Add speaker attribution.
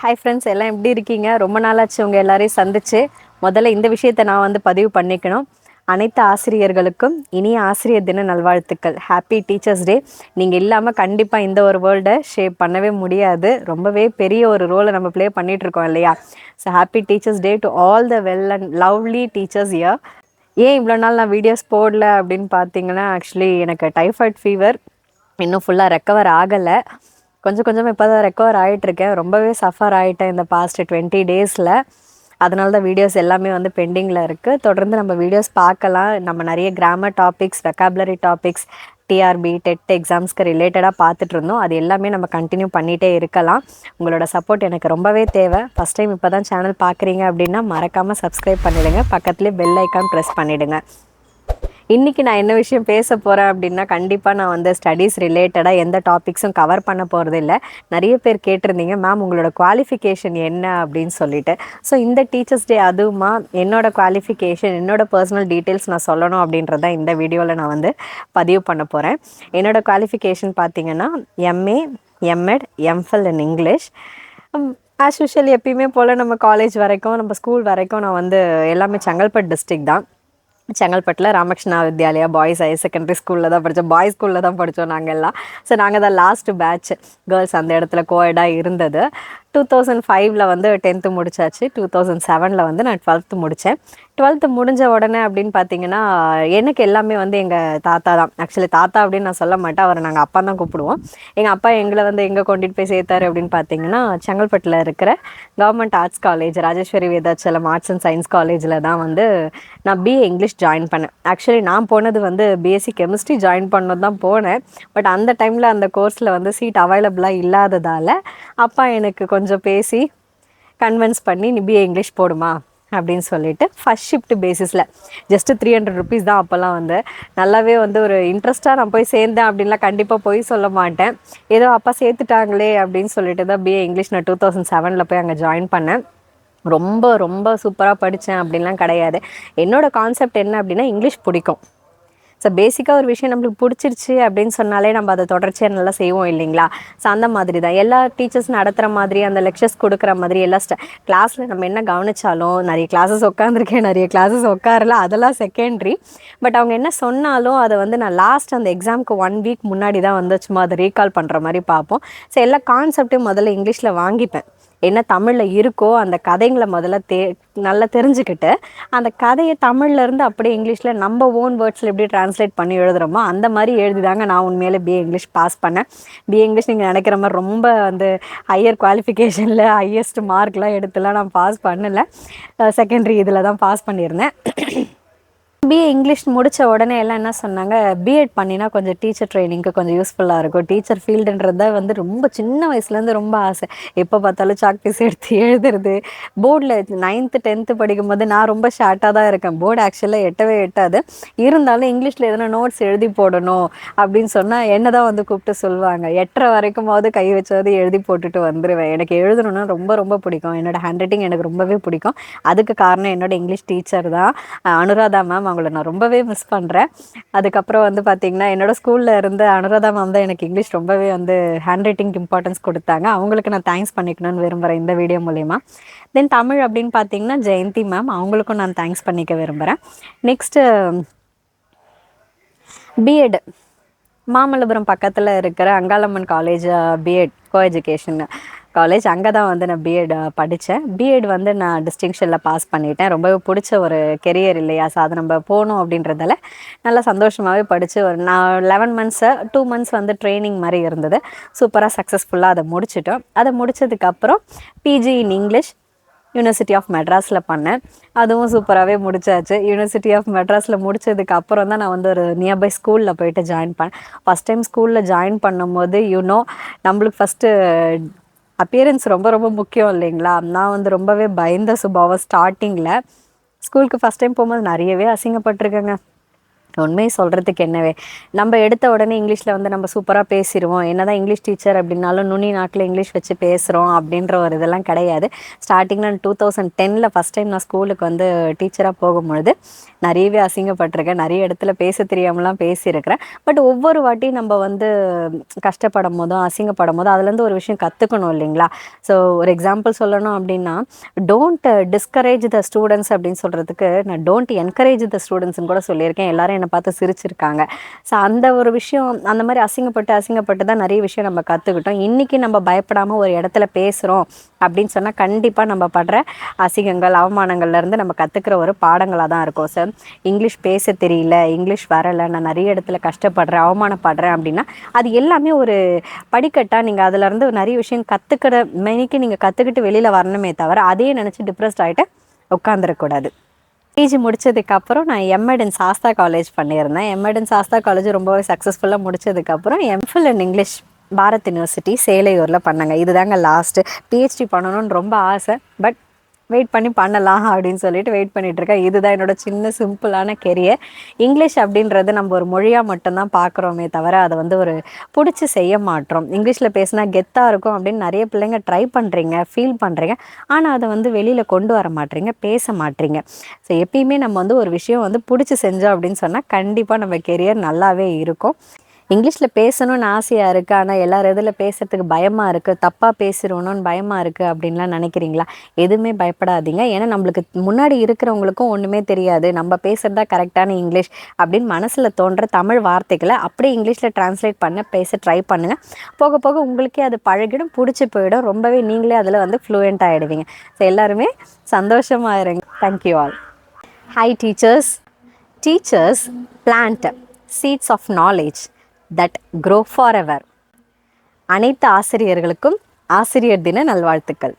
Speaker 1: Hi friends, எல்லாம் எப்படி இருக்கீங்க? ரொம்ப நாளாச்சு உங்கள் எல்லாரையும் சந்திச்சு. முதல்ல இந்த விஷயத்தை நான் பதிவு பண்ணிக்கணும். அனைத்து ஆசிரியர்களுக்கும் இனிய ஆசிரியர் தின நல்வாழ்த்துக்கள். Happy teachers day. நீங்கள் இல்லாமல் கண்டிப்பாக இந்த ஒரு வேர்ல்டை ஷேப் பண்ணவே முடியாது. ரொம்பவே பெரிய ஒரு ரோலை நம்ம ப்ளே பண்ணிகிட்ருக்கோம் இல்லையா? So happy teachers day to all the well and lovely teachers year. ஏன் இவ்வளோ நாள் நான் வீடியோஸ் போடல அப்படின்னு பார்த்தீங்கன்னா, ஆக்சுவலி எனக்கு டைஃபாய்ட் ஃபீவர் இன்னும் ஃபுல்லாக ரெக்கவர் ஆகலை. கொஞ்சம் கொஞ்சமாக இப்போ தான் ரெக்கவர் ஆகிட்டுருக்கேன். ரொம்பவே சஃபர் ஆகிட்டேன் இந்த பாஸ்ட் 20 டேஸில். அதனால தான் வீடியோஸ் எல்லாமே பெண்டிங்கில் இருக்குது. தொடர்ந்து நம்ம வீடியோஸ் பார்க்கலாம். நம்ம நிறைய grammar topics, vocabulary topics, TRP, TET எக்ஸாம்ஸ்க்கு ரிலேட்டடாக பார்த்துட்டு இருந்தோம். அது எல்லாமே நம்ம கண்டினியூ பண்ணிகிட்டே இருக்கலாம். உங்களோட சப்போர்ட் எனக்கு ரொம்பவே தேவை. ஃபஸ்ட் டைம் இப்போ தான் சேனல் பார்க்குறீங்க அப்படின்னா மறக்காமல் சப்ஸ்கிரைப் பண்ணிவிடுங்க. பக்கத்துலேயே பெல் ஐக்கான் ப்ரெஸ் பண்ணிவிடுங்க. இன்றைக்கி நான் என்ன விஷயம் பேச போகிறேன் அப்படின்னா, கண்டிப்பாக நான் ஸ்டடீஸ் ரிலேட்டடாக எந்த டாபிக்ஸும் கவர் பண்ண போகிறது இல்லை. நிறைய பேர் கேட்டிருந்தீங்க, மேம் உங்களோட குவாலிஃபிகேஷன் என்ன அப்படின்னு சொல்லிட்டு. ஸோ இந்த டீச்சர்ஸ் டே அதுவுமா என்னோடய குவாலிஃபிகேஷன், என்னோடய பர்சனல் டீட்டெயில்ஸ் நான் சொல்லணும் அப்படின்றத இந்த வீடியோவில் நான் பதிவு பண்ண போகிறேன். என்னோடய குவாலிஃபிகேஷன் பார்த்திங்கன்னா MA, MEd, MPhil in English. As usual எப்பயுமே போல் நம்ம காலேஜ் வரைக்கும், நம்ம ஸ்கூல் வரைக்கும் நான் எல்லாமே செங்கல்பட்டு டிஸ்ட்ரிக்ட் தான். செங்கல்பட்டில் Ramakrishna Vidyalaya boys higher secondary ஸ்கூலில் தான் படித்தோம். பாய்ஸ் ஸ்கூலில் தான் படித்தோம் நாங்கள் எல்லாம். ஸோ நாங்கள் தான் லாஸ்ட் பேட்ச் கேர்ள்ஸ் அந்த இடத்துல கோஎடாக இருந்தது. 2005 10th முடிச்சாச்சு. 2007 நான் 12th முடித்தேன். 12th முடிஞ்ச உடனே அப்படின்னு பார்த்தீங்கன்னா, எனக்கு எல்லாமே எங்கள் தாத்தா தான். ஆக்சுவலி தாத்தா அப்படின்னு நான் சொல்ல மாட்டேன், அவரை நாங்கள் அப்பா தான் கூப்பிடுவோம். எங்கள் அப்பா எங்களை எங்கே கொண்டுட்டு போய் சேர்த்தாரு அப்படின்னு பார்த்தீங்கன்னா, செங்கல்பட்டில் இருக்கிற government arts college, Rajeswari Vedachalam arts and science காலேஜில் தான் நான் பிஏ இங்கிலீஷ் ஜாயின் பண்ணேன். ஆக்சுவலி நான் போனது பிஎஸ்சி கெமிஸ்ட்ரி ஜாயின் பண்ணது தான் போனேன். பட் அந்த டைமில் அந்த கோர்ஸில் சீட் அவைலபிளாக இல்லாததால் அப்பா எனக்கு கொஞ்சம் பேசி கன்வின்ஸ் பண்ணி, நீ பிஏ இங்கிலீஷ் போடுமா அப்படின்னு சொல்லிட்டு ஃபஸ்ட் ஷிஃப்ட் பேசிஸில் ஜஸ்ட்டு 300 rupees தான் அப்போல்லாம் நல்லாவே ஒரு இன்ட்ரெஸ்ட்டாக நான் போய் சேர்ந்தேன் அப்படின்லாம் கண்டிப்பாக போய் சொல்ல மாட்டேன். ஏதோ அப்பா சேர்த்துட்டாங்களே அப்படின்னு சொல்லிட்டு தான் பிஏ இங்கிலீஷ் நான் 2007 போய் அங்கே ஜாயின் பண்ணேன். ரொம்ப ரொம்ப சூப்பராக படித்தேன் அப்படின்லாம் கிடையாது. என்னோடய கான்செப்ட் என்ன அப்படின்னா, இங்கிலீஷ் பிடிக்கும். ஸோ பேசிக்காக ஒரு விஷயம் நம்மளுக்கு பிடிச்சிருச்சு அப்படின்னு சொன்னாலே நம்ம அதை தொடர்ச்சியாக நல்லா செய்வோம் இல்லைங்களா? ஸோ அந்த மாதிரி தான் எல்லா டீச்சர்ஸ் நடத்துகிற மாதிரி, அந்த லெக்சர்ஸ் கொடுக்குற மாதிரி எல்லா கிளாஸில் நம்ம என்ன கவனித்தாலும், நிறைய கிளாஸஸ் உட்காந்துருக்கேன், நிறைய கிளாஸஸ் உட்காரல, அதெல்லாம் செகண்ட்ரி. பட் அவங்க என்ன சொன்னாலும் அதை நான் லாஸ்ட் அந்த எக்ஸாமுக்கு 1 week முன்னாடி தான் சும்மா அதை ரீகால் பண்ணுற மாதிரி பார்ப்போம். ஸோ எல்லா கான்செப்டையும் முதல்ல இங்கிலீஷில் வாங்கிப்பேன். என்ன தமிழில் இருக்கோ அந்த கதைங்களை முதல்ல நல்லா தெரிஞ்சுக்கிட்டு, அந்த கதையை தமிழ்லேருந்து அப்படியே இங்கிலீஷில் நம்ம ஓன் வேர்ட்ஸில் எப்படி ட்ரான்ஸ்லேட் பண்ணி எழுதுகிறோமோ அந்த மாதிரி எழுதிதாங்க நான் உண்மையிலே பிஏ இங்கிலீஷ் பாஸ் பண்ணேன். பிஏ இங்கிலீஷ் நீங்கள் நினைக்கிற மாதிரி ரொம்ப ஹையர் குவாலிஃபிகேஷனில் ஹையஸ்ட் மார்க்லாம் எடுத்துலாம் நான் பாஸ் பண்ணலை. செகண்டரி இதில் தான் பாஸ் பண்ணியிருந்தேன். பிஏ இங்கிலீஷ் முடித்த உடனே எல்லாம் என்ன சொன்னாங்க, பிஎட் பண்ணினா கொஞ்சம் டீச்சர் ட்ரைனிங்க்கு கொஞ்சம் யூஸ்ஃபுல்லாக இருக்கும். டீச்சர் ஃபீல்டுன்றது தான் ரொம்ப சின்ன வயசுலேருந்து ரொம்ப ஆசை. எப்போ பார்த்தாலும் சாக் பீஸ் எடுத்து எழுதுறது. போர்டில் 9th 10th படிக்கும்போது நான் ரொம்ப ஷார்ட்டாக தான் இருக்கேன். போர்டு ஆக்சுவலாக எட்டவே எட்டாது. இருந்தாலும் இங்கிலீஷில் எதனா நோட்ஸ் எழுதி போடணும் அப்படின்னு சொன்னால் என்ன தான் கூப்பிட்டு சொல்லுவாங்க. 8:30 வரைக்குமாவது கை வச்சாவது எழுதி போட்டுட்டு வந்துடுவேன். எனக்கு எழுதணுன்னா ரொம்ப ரொம்ப பிடிக்கும். என்னோடய ஹேண்ட் ரைட்டிங் எனக்கு ரொம்பவே பிடிக்கும். அதுக்கு காரணம் என்னோடய இங்கிலீஷ் டீச்சர் தான், அனுராதா மேம். அவங்கள நான் ரொம்பவே மிஸ் பண்ணுறேன். அதுக்கப்புறம் பார்த்திங்கன்னா, என்னோடய ஸ்கூலில் இருந்த அனுராதா மேம் தான் எனக்கு இங்கிலீஷ் ரொம்பவே ஹேண்ட் ரைட்டிங்க்கு இம்பார்ட்டன்ஸ் கொடுத்தாங்க. அவங்களுக்கு நான் தேங்க்ஸ் பண்ணிக்கணும்னு விரும்புகிறேன் இந்த வீடியோ மூலயமா. தென் தமிழ் அப்படின்னு பார்த்திங்கன்னா ஜெயந்தி மேம், அவங்களுக்கும் நான் தேங்க்ஸ் பண்ணிக்க விரும்புகிறேன். நெக்ஸ்ட்டு பிஎட் மாமல்லபுரம் பக்கத்தில் இருக்கிற Angalamman college BEd co education college, அங்கே தான் நான் பிஎட் படித்தேன். பிஎட் நான் டிஸ்டிங்ஷனில் பாஸ் பண்ணிட்டேன். ரொம்பவே பிடிச்ச ஒரு கெரியர் இல்லையா? ஸோ அதை நம்ம போகணும் அப்படின்றதால நல்லா சந்தோஷமாகவே படித்து நான் 11 months 2 months ட்ரைனிங் மாதிரி இருந்தது. சூப்பராக சக்ஸஸ்ஃபுல்லாக அதை முடிச்சிட்டோம். அதை முடித்ததுக்கப்புறம் PG in English university of மெட்ராஸில் பண்ணேன். அதுவும் சூப்பராகவே முடிச்சாச்சு. யூனிவர்சிட்டி ஆஃப் மெட்ராஸில் முடித்ததுக்கு அப்புறம் தான் நான் ஒரு நியர்பை ஸ்கூலில் போயிட்டு ஜாயின் பண்ணேன். ஃபஸ்ட் டைம் ஸ்கூலில் ஜாயின் பண்ணும்போது நம்மளுக்கு ஃபஸ்ட்டு அப்பியரன்ஸ் ரொம்ப ரொம்ப முக்கியம் இல்லைங்களா? நான் ரொம்பவே பயந்த சுபாவம். ஸ்டார்டிங்கில் ஸ்கூலுக்கு ஃபஸ்ட் டைம் போகும்போது நிறையவே அசிங்கப்பட்டிருக்கேங்க. உண்மையை சொல்கிறதுக்கு என்னவே, நம்ம எடுத்த உடனே இங்கிலீஷில் வந்து நம்ம சூப்பராக பேசிடுவோம். என்னதான் இங்கிலீஷ் டீச்சர் அப்படின்னாலும் நுனி நாக்கில் இங்கிலீஷ் வச்சு பேசுகிறோம் அப்படின்ற ஒரு இதெல்லாம் கிடையாது. ஸ்டார்டிங்கில் 2010 ஃபஸ்ட் டைம் நான் ஸ்கூலுக்கு வந்து டீச்சராக போகும்பொழுது நிறையவே அசிங்கப்பட்டிருக்கேன். நிறைய இடத்துல பேச தெரியாமலாம் பேசியிருக்கிறேன். பட் ஒவ்வொரு வாட்டியும் நம்ம வந்து கஷ்டப்படும் போதும் அசிங்கப்படும் போதும் அதுலேருந்து ஒரு விஷயம் கற்றுக்கணும் இல்லைங்களா? ஸோ ஒரு எக்ஸாம்பிள் சொல்லணும் அப்படின்னா, டோன்ட் டிஸ்கரேஜ் த ஸ்டூடெண்ட்ஸ் அப்படின்னு சொல்கிறதுக்கு நான் டோன்ட் என்கரேஜ் த ஸ்டூடெண்ட்ஸ்னு கூட சொல்லியிருக்கேன். எல்லாரும் என்னை பார்த்து சிரிச்சிருக்காங்க. ஸோ அந்த ஒரு விஷயம், அந்த மாதிரி அசிங்கப்பட்டு தான் நிறைய விஷயம் நம்ம கற்றுக்கிட்டோம். இன்றைக்கி நம்ம பயப்படாமல் ஒரு இடத்துல பேசுகிறோம் அப்படின்னு சொன்னால் கண்டிப்பாக நம்ம படுற அசிங்கங்கள் அவமானங்கள்லேருந்து நம்ம கற்றுக்கிற ஒரு பாடங்களாக தான் இருக்கும். சார் இங்கிலீஷ் பேச தெரியல, இங்கிலீஷ் வரலை, நான் நிறைய இடத்துல கஷ்டப்படுறேன், அவமானப்படுறேன் அப்படின்னா அது எல்லாமே ஒரு படிக்கட்டாக நீங்கள் அதிலேருந்து நிறைய விஷயம் கற்றுக்கிற மெனிக்கு நீங்கள் கற்றுக்கிட்டு வெளியில் வரணுமே தவிர அதையே நினச்சி டிப்ரெஸ்ட் ஆகிட்டு உட்காந்துடக்கூடாது. பிஜி முடித்ததுக்கப்புறம் நான் எம்எட் இன் சாஸ்தா காலேஜ் பண்ணியிருந்தேன். எம்எட் இன் சாஸ்தா காலேஜ் ரொம்பவே சக்ஸஸ்ஃபுல்லாக முடித்ததுக்கப்புறம் MPhil in English Bharath university சேலையூரில் பண்ணாங்க. இதுதாங்க லாஸ்ட்டு. பிஹெச்டி பண்ணணும்னு ரொம்ப ஆசை, பட் வெயிட் பண்ணி பண்ணலாம் அப்படின்னு சொல்லிட்டு வெயிட் பண்ணிகிட்ருக்கேன். இதுதான் என்னோடய சின்ன சிம்பிளான கெரியர். இங்கிலீஷ் அப்படின்றது நம்ம ஒரு மொழியாக மட்டும்தான் பார்க்குறோமே தவிர அதை வந்து ஒரு பிடிச்சி செய்ய மாட்டோம். இங்கிலீஷில் பேசினா கெத்தாக இருக்கும் அப்படின்னு நிறைய பிள்ளைங்க ட்ரை பண்ணுறீங்க, ஃபீல் பண்ணுறீங்க. ஆனால் அதை வந்து வெளியில் கொண்டு வர மாட்டீங்க, பேச மாட்டீங்க. ஸோ எப்பயுமே நம்ம வந்து ஒரு விஷயம் வந்து பிடிச்சி செஞ்சோம் அப்படின்னு சொன்னால் கண்டிப்பாக நம்ம கெரியர் நல்லாவே இருக்கும். இங்கிலீஷில் பேசணும்னு ஆசையாக இருக்குது, ஆனால் எல்லார் இதில் பேசுகிறதுக்கு பயமாக இருக்குது, தப்பாக பேசிடணும்னு பயமாக இருக்குது அப்படின்லாம் நினைக்கிறீங்களா? எதுவுமே பயப்படாதீங்க. ஏன்னா நம்மளுக்கு முன்னாடி இருக்கிறவங்களுக்கும் ஒன்றுமே தெரியாது. நம்ம பேசுகிறதா கரெக்டான இங்கிலீஷ் அப்படின்னு மனசில் தோன்ற தமிழ் வார்த்தைகளை அப்படியே இங்கிலீஷில் ட்ரான்ஸ்லேட் பண்ண பேச ட்ரை பண்ணுங்கள். போக போக உங்களுக்கே அது பழகிடும், பிடிச்சி போயிடும். ரொம்பவே நீங்களே அதில் வந்து ஃப்ளூயண்ட் ஆகிடுவீங்க. ஸோ எல்லாருமே சந்தோஷமாக இருங்க. Thank you all. Hi teachers. Teachers plant seeds of knowledge that grow forever. அனைத்து ஆசிரியர்களுக்கும் ஆசிரியர் தின நல்வாழ்த்துக்கள்.